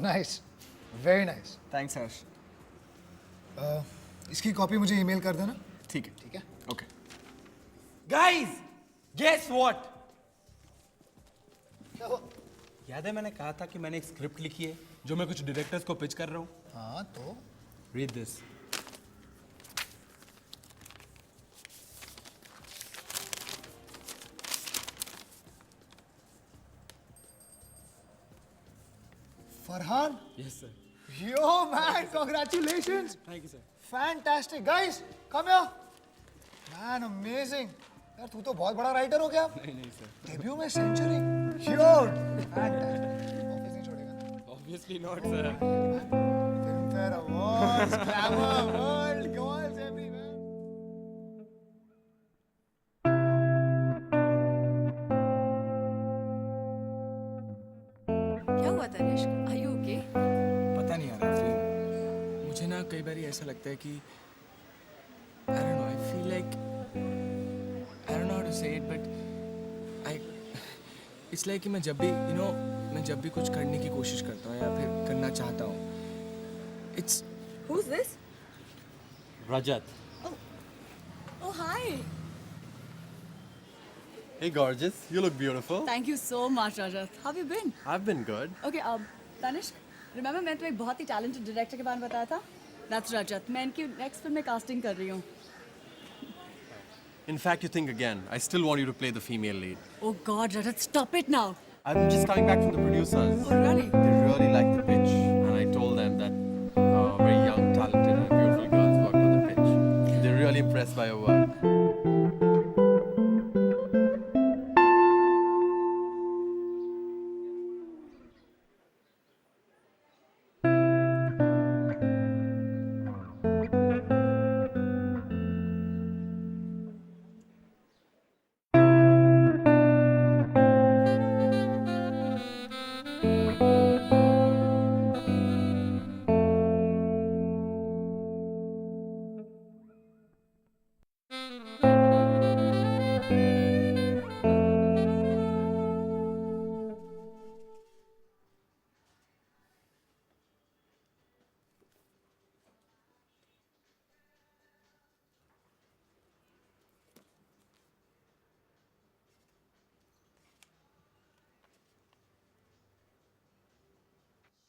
Nice, very nice. Thanks हर्ष। इसकी copy मुझे email कर देना। ठीक है। ठीक है। ओके। Guys guess what? क्या हुआ? याद है मैंने कहा था कि मैंने एक स्क्रिप्ट लिखी है जो मैं कुछ डायरेक्टर्स को पिच कर रहा हूँ। हाँ तो read this. Farhan, yes sir. yo man, congratulations. Thank you sir. Fantastic, guys, come here. Man, amazing. यार तू तो बहुत बड़ा राइटर हो गया। नहीं नहीं सर, डेब्यू में सेंचुरी, ह्यूज, फैंटास्टिक। ऑफिस नहीं छोड़ेगा। Obviously not sir. Filmfare awards, glamour, world, girls everywhere. क्या हुआ तनिष्क? Are you okay? पता नहीं यार आफरीन, मुझे ना कई बार ऐसा लगता है कि I don't know, I feel like I don't know how to say it, but it's like कि मैं जब भी मैं जब भी कुछ करने की कोशिश करता हूँ या फिर करना चाहता हूँ, it's Who's this? Rajat. Oh, hi. Hey, gorgeous. You look beautiful. Thank you so much, Rajat. How have you been? I've been good. Okay, Tanishq, remember मैंने तुम्हें एक बहुत ही talented director के बारे में बताया था? That's Rajat. मैं इनकी next film में casting कर रही हूँ. In fact, you think again. I still want you to play the female lead. Oh God, Rajat, stop it now. I'm just coming back from the producers. Oh, really? They really liked the pitch, and I told them that very young, talented, and beautiful girls worked on the pitch. They're really impressed by your work.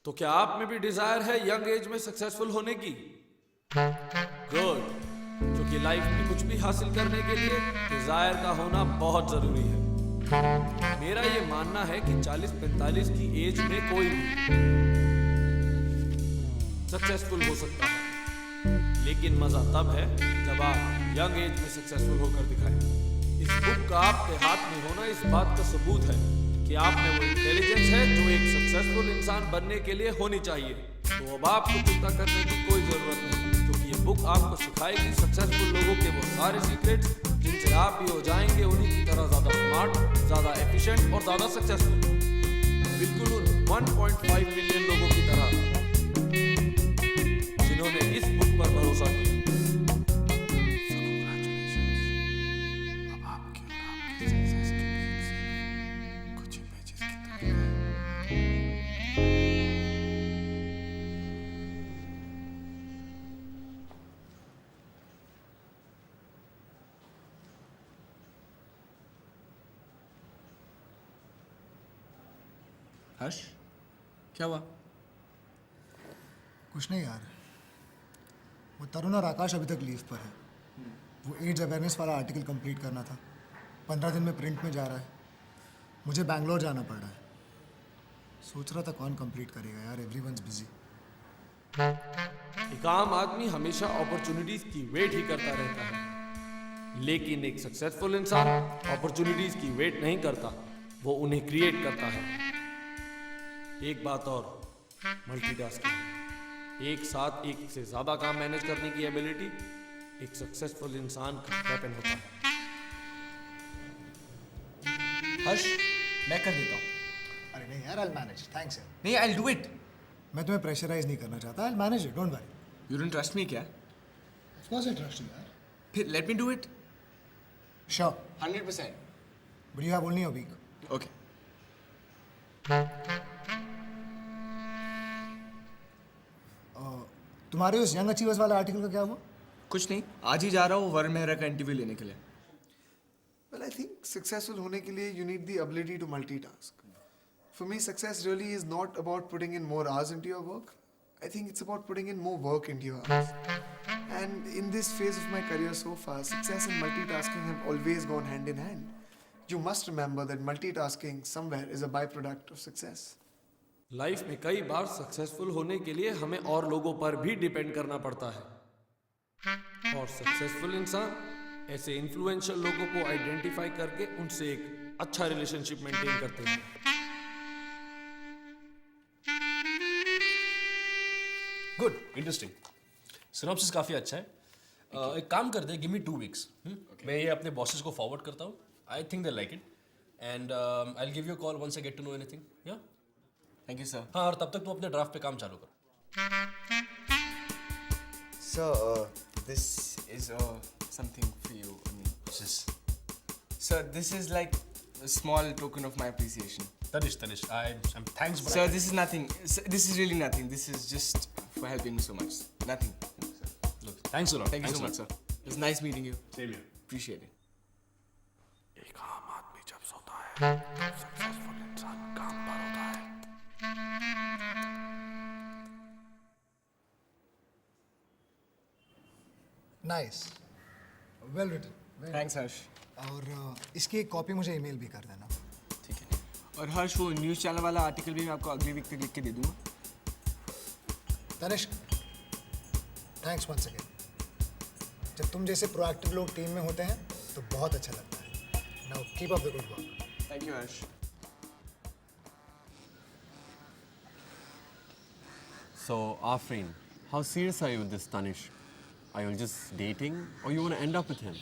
तो क्या आप में भी Dzire है young age में successful होने की? Good, क्योंकि लाइफ में कुछ भी हासिल करने के लिए डिजायर का होना बहुत जरूरी है। मेरा ये मानना है कि 40-45 की एज में कोई भी सक्सेसफुल हो सकता है, लेकिन मजा तब है जब आप यंग एज में सक्सेसफुल होकर दिखाएं। इस बुक का आपके हाथ में होना इस बात का सबूत है कि आप में वो इंटेलिजेंस है जो एक सक्सेसफुल इंसान बनने के लिए होनी चाहिए। तो अब आपको चिंता करने की कोई जरूरत नहीं, क्योंकि ये बुक आपको सिखाएगी सक्सेसफुल लोगों के वो सारे सीक्रेट्स जिनसे आप भी हो जाएंगे उन्हीं की तरह ज्यादा स्मार्ट, ज्यादा एफिशिएंट और ज्यादा सक्सेसफुल, बिल्कुल उन 1.5 मिलियन लोगों की तरह जिन्होंने इस बुक पर भरोसा किया। हर्ष, क्या हुआ? कुछ नहीं यार, वो तरुण और आकाश अभी तक लीव पर है। वो एड्स अवेयरनेस वाला आर्टिकल कंप्लीट करना था, 15 दिन में प्रिंट में जा रहा है। मुझे बैंगलोर जाना पड़ रहा है। सोच रहा था कौन कंप्लीट करेगा यार, एवरीवनस बिजी। एक आम आदमी हमेशा अपॉर्चुनिटीज की वेट ही करता रहता है, लेकिन एक सक्सेसफुल इंसान अपॉर्चुनिटीज की वेट नहीं करता, वो उन्हें क्रिएट करता है। एक बात और, मल्टीटास्किंग, एक साथ एक से ज्यादा काम मैनेज करने की एबिलिटी एक सक्सेसफुल इंसान का वेपन होता है। हर्ष, मैं कर देता हूँ। अरे नहीं यार, I'll manage, thanks यार। नहीं, I'll do it. मैं तुम्हें प्रेशराइज नहीं करना चाहता, I'll manage it, don't worry। You don't trust me क्या? Of course I trust you यार। फिर let me do it. Sure, 100%. but you have only a week। Okay. तुम्हारे उस यंग अचीवर्स वाला आर्टिकल का क्या हुआ? कुछ नहीं, आज ही जा रहा हूँ वरुण मेहरा का इंटरव्यू लेने के लिए. Well, I think successful होने के लिए you need the ability to multitask. For me, success really is not about putting in more hours into your work. I think it's about putting in more work into your hours. And in this phase of my career so far, success and multitasking have always gone hand in hand. You must remember that multitasking somewhere is a byproduct of success. Life में कई बार successful होने के लिए हमें और लोगों पर भी डिपेंड करना पड़ता है और सक्सेसफुल इंसान ऐसे इन्फ्लुएंशियल लोगों को आइडेंटिफाई करके उनसे एक अच्छा रिलेशनशिप मेंटेन करते हैं. Good, interesting. सिनॉप्सिस काफ़ी अच्छा है. एक काम कर दे, गिव मी 2 weeks. मैं ये अपने बॉसेस को फॉरवर्ड करता हूँ. I think they like it and I will give you call once I get to know anything. Yeah thank you sir. हाँ, और तब तक तू अपने ड्राफ्ट पे काम चालू कर. Sir, this is something for you. I mean, sir, this is like a small token of my appreciation. Tanish, I'm thanks, but Sir, this is nothing. Sir, this is really nothing. This is just for helping me so much. Nothing. Sir. look, thanks a lot. Thank you so much, sir. It was nice meeting you. Same here. Appreciate it. एक आम आदमी जब सोता है तब successful इंसान काम पर होता है. Nice, well written. Thanks, Harsh. और इसकी एक कॉपी मुझे ईमेल भी कर देना. ठीक है. और हर्ष, वो न्यूज़ चैनल वाला आर्टिकल भी मैं आपको अगली वीक तक लिख के दे दूँगा. Tanishq, thanks once again. जब तुम जैसे प्रोएक्टिव लोग टीम में होते हैं तो बहुत अच्छा लगता है. Now keep up the good work. Thank you, Harsh. So, Afreen, how serious are you with this Tanish? Are you just dating or you want to end up with him?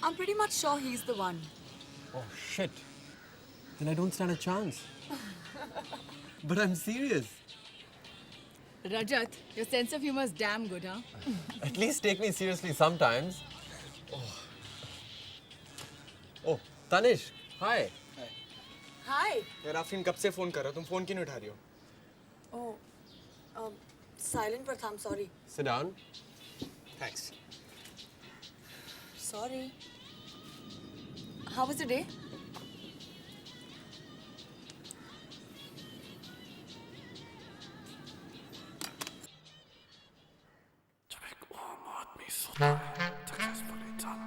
I'm pretty much sure he's the one. Oh, shit. Then I don't stand a chance. But I'm serious. Rajat, your sense of humor is damn good, huh? At least take me seriously sometimes. Oh, Tanish, hi. Hi. यार आफरीन कब से phone कर रहा हो? तुम phone क्यों नहीं उठा रही हो? Oh, silent पर था, I'm sorry. Sit down. Thanks. Sorry. How was the day? जब एक आम आदमी सोता है सक्सेसफुल इंसान.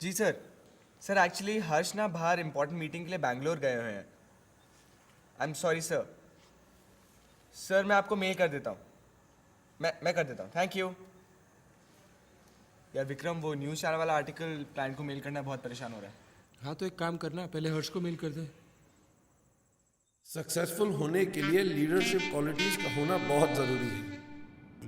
जी सर. सर एक्चुअली हर्ष ना बाहर इंपॉर्टेंट मीटिंग के लिए बैंगलोर गए हुए हैं. I am sorry sir. Sir मैं आपको मेल कर देता हूँ. मैं कर देता हूँ. Thank you. यार विक्रम, वो न्यूज़ चैनल वाला आर्टिकल क्लाइंट को मेल करना बहुत परेशान हो रहा है. हाँ तो एक काम करना, पहले हर्ष को मेल कर दे. सक्सेसफुल होने के लिए लीडरशिप क्वालिटीज का होना बहुत जरूरी है.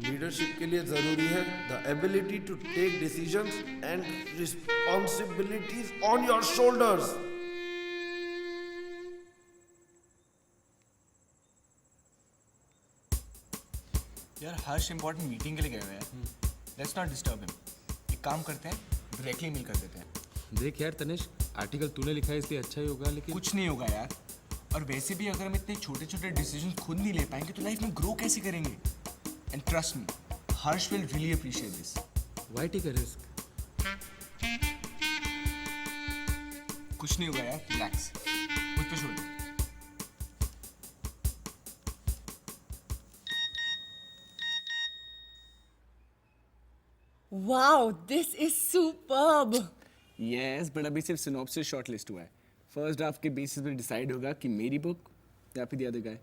लीडरशिप के लिए जरूरी है the ability to take decisions and responsibilities on your shoulders. यार हर्ष इंपॉर्टेंट मीटिंग के लिए गए हुए हैं. Let's not disturb him. एक काम करते हैं, डायरेक्टली मेल कर देते हैं. देख यार तनिष, आर्टिकल तूने लिखा है इसलिए अच्छा ही होगा, लेकिन कुछ नहीं होगा यार. और वैसे भी अगर हम इतने छोटे छोटे डिसीजन खुद नहीं ले पाएंगे तो लाइफ में ग्रो कैसे करेंगे? And trust me, Harsh will really appreciate this. Why take a risk? कुछ नहीं होगा यार, रिलैक्स. मुझ पे छोड़ दे. Wow, this is superb. Yes, but अभी सिर्फ सिनॉप्सिस शॉर्टलिस्ट हुआ है. फर्स्ट ड्राफ्ट के बेसिस पे डिसाइड होगा कि मेरी बुक या फिर द अदर गाय.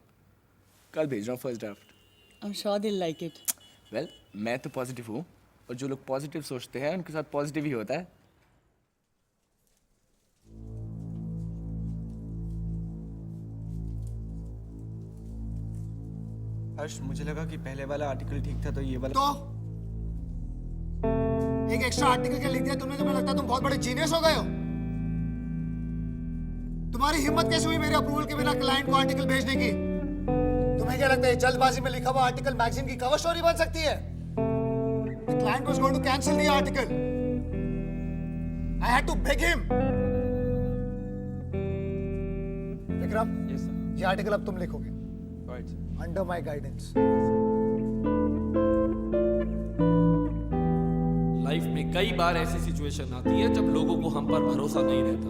कल भेज रहा हूँ first draft. I'm sure they'll like it. Well, मैं तो पॉजिटिव हूँ और जो लोग पॉजिटिव सोचते हैं उनके साथ पॉजिटिव ही होता है. हर्ष, मुझे लगा कि पहले वाला आर्टिकल ठीक था तो ये वाला. तो एक एक्स्ट्रा आर्टिकल क्या लिख दिया तुमने जो मुझे लगता है तुम बहुत बड़े जीनियस हो गए हो. तुम्हारी हिम्मत कैसे हुई मेरे अप्रूवल के बिना क्लाइंट को आर्टिकल भेजने की? तुम्हें क्या लगता है जल्दबाजी में लिखा हुआ आर्टिकल मैगजीन की कवर स्टोरी बन सकती है? The client was going to cancel the article. I had to beg him. Vikram, Yes, sir. ये आर्टिकल अब तुम लिखोगे Right, sir. Under my guidance. Life में कई बार ऐसी सिचुएशन आती है जब लोगों को हम पर भरोसा नहीं रहता।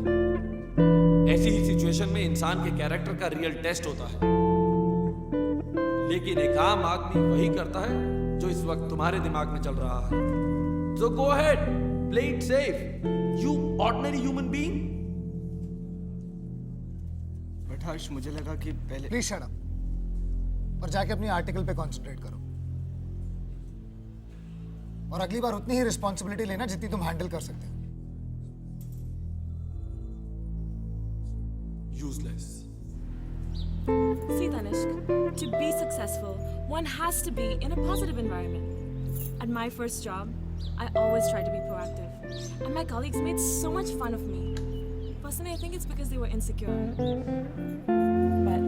ऐसी ही सिचुएशन में इंसान के कैरेक्टर का रियल टेस्ट होता है, लेकिन एक आम आदमी वही करता है जो इस वक्त तुम्हारे दिमाग में चल रहा है। So go ahead, play it safe, you ordinary human being. But हर्ष, मुझे लगा कि पहले प्लीज शट अप और जाके अपनी आर्टिकल पे कंसंट्रेट करो. और अगली बार उतनी ही रिस्पॉन्सिबिलिटी लेना जितनी तुम हैंडल कर सकते हो. Useless. See, Tanishq, to be successful, one has to be in a positive environment. At my first job, I always tried to be proactive, and my colleagues made so much fun of me. Personally, I think it's because they were insecure. But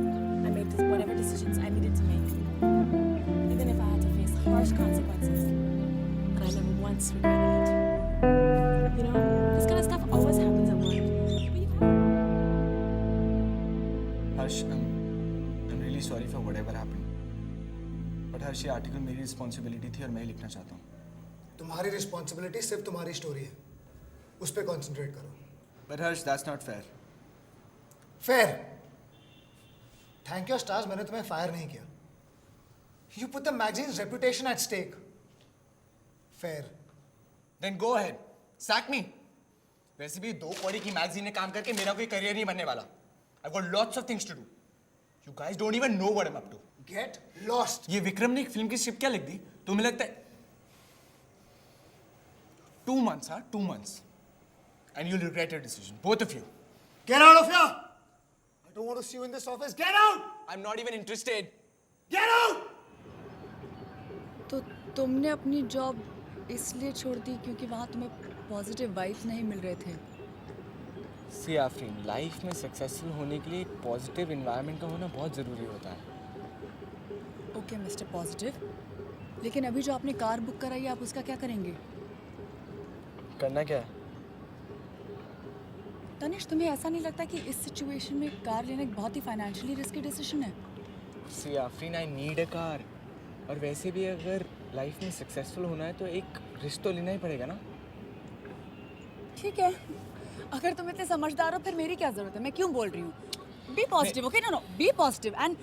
I made whatever decisions I needed to make, even if I had to face harsh consequences. And I never once regretted it. You know, this kind of stuff always happens at work. But you have Harsh, I'm really sorry for whatever happened. But हर्ष, ये article मेरी responsibility थी और मैं ही लिखना चाहता हूँ. तुम्हारी responsibility सिर्फ तुम्हारी स्टोरी है, उस पर कॉन्सेंट्रेट करो. But Harsh, that's not fair. Fair. Thank you stars, मैंने तुम्हें फायर नहीं किया. You put the magazine's reputation at stake. Fair. Then go ahead, sack me. वैसे भी 2 कौड़ी की मैगजीन में काम करके मेरा कोई करियर नहीं बनने वाला. I've got lots of things to do. You guys don't even know what I'm up to. Get lost. ये विक्रम ने एक फिल्म की स्क्रिप्ट क्या लिख दी? तुम्हें लगता है 2 months, huh? 2 months. And you'll regret your decision, both of you. Get out of here! I don't want to see you in this office. Get out! I'm not even interested. Get out! तो तुमने अपनी job इसलिए छोड़ दी क्योंकि वहाँ तुम्हें positive vibes नहीं मिल रहे थे. See, आफरीन, लाइफ में सक्सेसफुल होने के लिए एक पॉजिटिव एनवायरनमेंट का होना बहुत ज़रूरी होता है. ओके मिस्टर पॉजिटिव, लेकिन अभी जो आपने कार बुक कराई है आप उसका क्या करेंगे? करना क्या है? तनिष, तुम्हें ऐसा नहीं लगता कि इस सिचुएशन में कार लेना एक बहुत ही फाइनेंशियली रिस्की डिसीजन है? See, Afreen, I need a car. और वैसे भी अगर लाइफ में सक्सेसफुल होना है तो एक रिस्क तो लेना ही पड़ेगा ना. ठीक है, अगर तुम इतने समझदार हो फिर मेरी क्या जरूरत है? मैं क्यों बोल रही हूँ? Be positive, okay? No, be positive and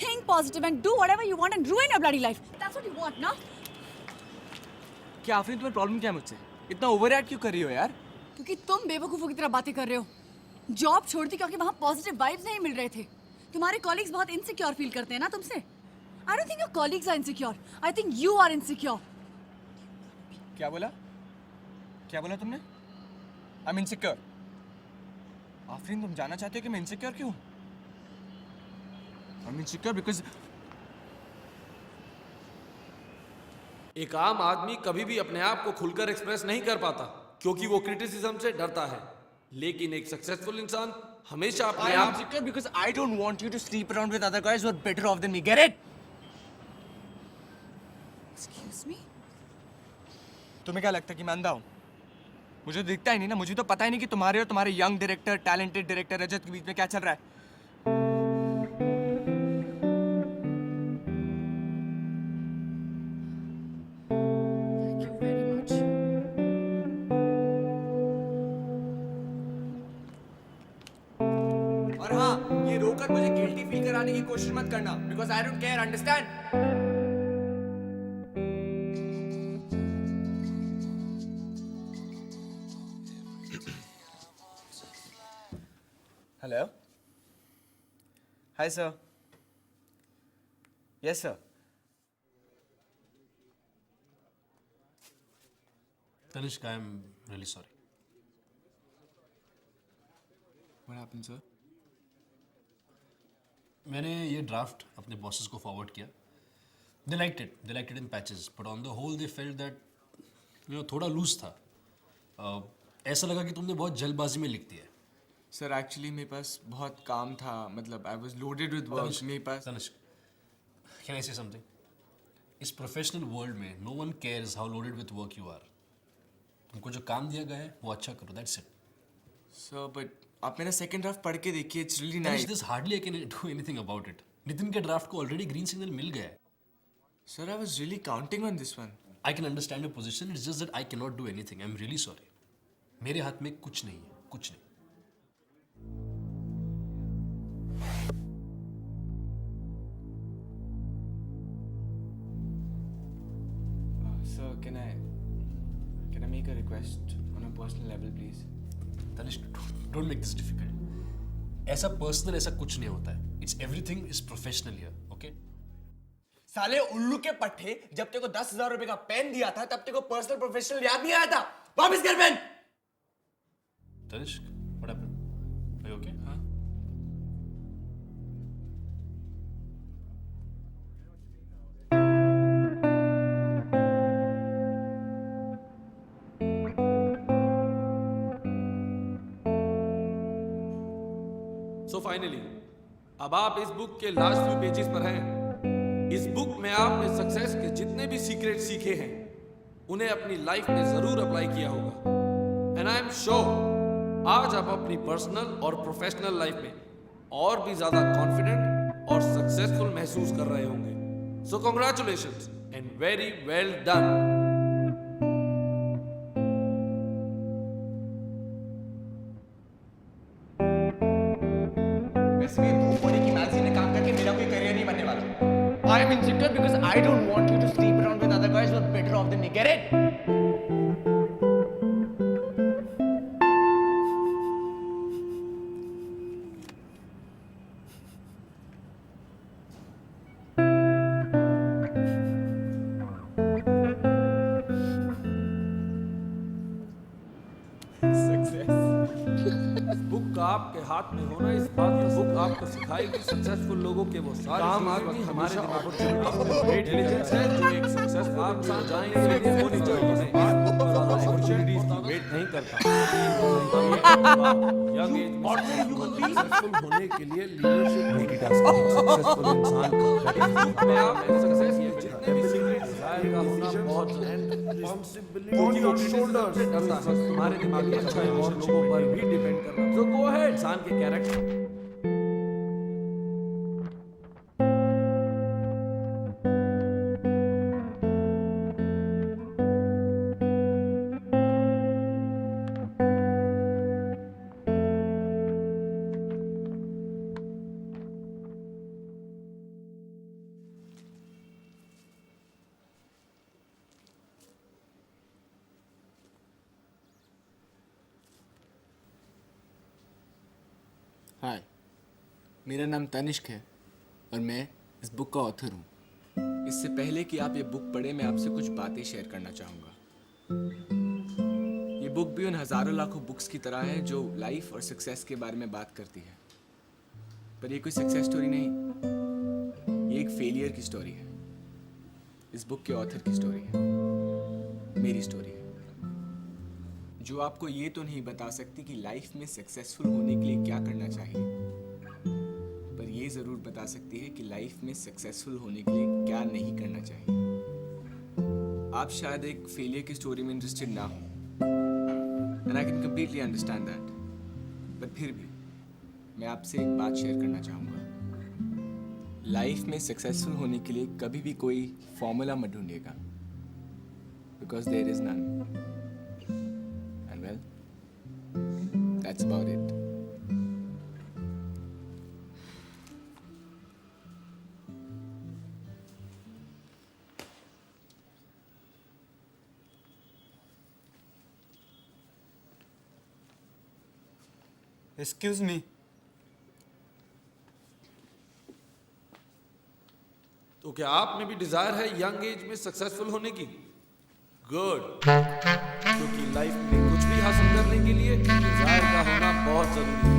think positive and do whatever you want and ruin your bloody life. That's what you want, ना? क्या आफरीन, तुम्हें प्रॉब्लम क्या है मुझसे? इतना ओवर एक्ट क्यों कर रही हो यार? क्योंकि तुम बेवकूफ़ों की तरह बातें कर रहे हो. जॉब छोड़ दी क्योंकि वहाँ पॉजिटिव वाइब्स नहीं मिल रहे थे. तुम्हारे कॉलीग्स बहुत इनसिक्योर फील करते हैं ना तुमसे. I don't think your colleagues are insecure. I think you are insecure. क्या बोला? क्या बोला तुमने? I'm insecure. आफरीन, तुम जानना चाहते हो कि मैं insecure क्यों? I'm insecure because एक आम आदमी कभी भी अपने आप को खुलकर एक्सप्रेस नहीं कर पाता क्योंकि वो क्रिटिसिज्म से डरता है, लेकिन एक सक्सेसफुल इंसान हमेशा अपने I am आप insecure because I don't want you to sleep around with other guys who are better off than me. Get it? Excuse me? तुम्हें क्या लगता है कि मैं अंधा हूँ? मुझे तो दिखता ही नहीं ना. मुझे तो पता ही नहीं कि तुम्हारे और तुम्हारे यंग डायरेक्टर, टैलेंटेड डायरेक्टर रजत के बीच में क्या चल रहा है. Thank you very much. और हाँ, ये रोकर मुझे गिल्टी फील कराने की कोशिश मत करना. Because I don't care, understand? Hello? Hi, sir. Yes, sir. Tanishq, I am really sorry. What happened, sir? मैंने ये ड्राफ्ट अपने बॉसेस को फॉरवर्ड किया. They liked it in patches, but on the whole they felt that थोड़ा loose था. ऐसा लगा कि तुमने बहुत जल्दबाजी में लिख दिया. सर, एक्चुअली मेरे पास बहुत काम था. मतलब I was loaded with work. मेरे पास Tanishq, can I say something? इस प्रोफेशनल वर्ल्ड में no one cares how loaded with work you are. हमको जो काम दिया गया है वो अच्छा करो, दैट्स इट। सर बट आप मेरा सेकंड ड्राफ्ट पढ़ के देखिए, it's really Tanish, nice. this hardly I can do anything about it. Nitin के ड्राफ्ट को ऑलरेडी ग्रीन सिग्नल मिल गया है। Sir I was really counting on this one. I can understand your position. It's just that I cannot do anything. I'm really sorry. मेरे हाथ में कुछ नहीं है, कुछ नहीं। Sir, can I make a request on a personal level, please? Tanish, don't make this difficult. ऐसा personal ऐसा कुछ नहीं होता है. It's everything is professional here, okay? साले उल्लू के पट्टे, जब तेरे को 10,000 रुपए का पेन दिया था तब तेरे को पर्सनल प्रोफेशनल याद नहीं आया था। वापस कर pen. Tanish, what happened? Are you okay? हाँ? सो फाइनली अब आप इस बुक के लास्ट फ्यू पेजेस पर हैं। इस बुक में आपने सक्सेस के जितने भी सीक्रेट सीखे हैं उन्हें अपनी लाइफ में जरूर अप्लाई किया होगा। एंड आई एम श्योर आज आप अपनी पर्सनल और प्रोफेशनल लाइफ में और भी ज्यादा कॉन्फिडेंट और सक्सेसफुल महसूस कर रहे होंगे। सो congratulations and very well done. वैसे भी नोबडी की मैगजीन में काम करके मेरा कोई करियर नहीं बनने वाला। I am insecure because I don't want you to sleep around with other guys who are better off than me. Get it? Book का आपके हाथ में होना इस बात की बुक आपको सिखाएगी सक्सेसफुल लोगों के वो सारे काम आदमी हमारे इंटेलिजेंस है जो एक सक्सेसफुल इंसान जाने के लिए होनी चाहिए। अपॉर्चुनिटीज की वेट नहीं करता। यंग एज में सक्सेसफुल होने के लिए लीडरशिप मल्टीटास्किंग सक्सेसफुल इंसान में आप सक्सेस के जितने भी सीक्रेट डिजायर का होना बहुत रिस्पांसिबिलिटी ऑन योर शोल्डर्स करता है। तुम्हारे दिमाग में अच्छा है और लोगों पर भी डिपेंड करता है। सो गो अहेड। इंसान के कैरेक्टर हाय, मेरा नाम तनिष्क है और मैं इस बुक का ऑथर हूँ। इससे पहले कि आप ये बुक पढ़ें, मैं आपसे कुछ बातें शेयर करना चाहूँगा। ये बुक भी उन हज़ारों लाखों बुक्स की तरह है जो लाइफ और सक्सेस के बारे में बात करती है, पर ये कोई सक्सेस स्टोरी नहीं, ये एक फेलियर की स्टोरी है। इस बुक के ऑथर की स्टोरी है, मेरी स्टोरी है, जो आपको ये तो नहीं बता सकती कि लाइफ में सक्सेसफुल होने के लिए क्या करना चाहिए, पर ये ज़रूर बता सकती है कि लाइफ में सक्सेसफुल होने के लिए क्या नहीं करना चाहिए। आप शायद एक फेलियर की स्टोरी में इंटरेस्टेड ना हो, and I can completely understand that, पर फिर भी मैं आपसे एक बात शेयर करना चाहूँगा। लाइफ में सक्सेसफुल होने के लिए कभी भी कोई फॉर्मूला मत ढूंढिएगा, because there is none. Well, that's about it. Excuse me. तो क्या आप में भी डिजायर है यंग एज में सक्सेसफुल होने की? गुड, क्योंकि लाइफ में कुछ भी हासिल करने के लिए डिजायर का होना बहुत जरूरी है।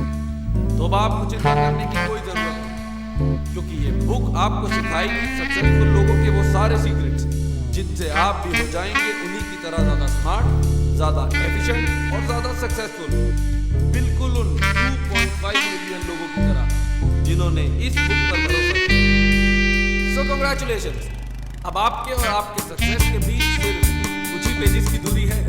तो अब आपको चिंता करने की कोई जरूरत नहीं, क्योंकि ये बुक आपको सिखाएगी सक्सेसफुल लोगों के वो सारे सीक्रेट्स जिनसे आप भी हो जाएंगे उन्हीं की तरह ज्यादा स्मार्ट, ज्यादा एफिशिएंट और ज्यादा सक्सेसफुल, बिल्कुल उन 2.5 मिलियन लोगों की तरह जिन्होंने इस बुक पर भरोसा किया। सो कांग्रेचुलेशंस, अब आपके और आपके सक्सेस के बीच सिर्फ कुछ ही पेजेस की दूरी है।